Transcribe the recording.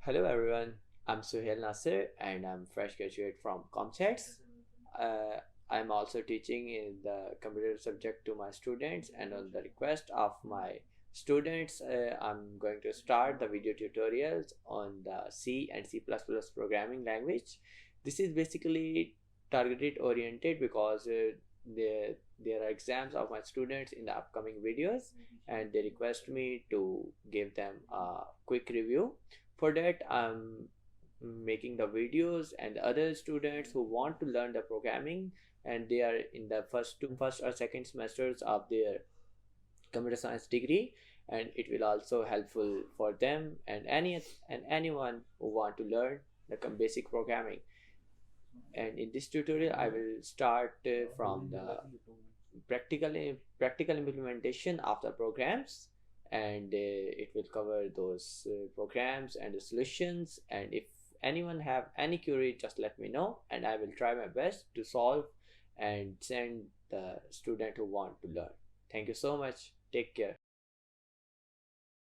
Hello everyone, I'm Suhail Nasir and I'm fresh graduate from Comchats. Uh, I'm also teaching in the computer subject to my students, and on the request of my students, I'm going to start the video tutorials on the C and C++ programming language. This is basically targeted oriented because there are exams of my students in the upcoming videos, and they request me to give them a quick review. For that, I'm making the videos, and other students who want to learn the programming and they are in the first or second semesters of their computer science degree, and it will also helpful for them and anyone who want to learn the basic programming. And in this tutorial I will start from the practical implementation of the programs, and it will cover those programs and the solutions. And if anyone have any query, just let me know and I will try my best to solve and send the student who want to learn. Thank you so much. Take care.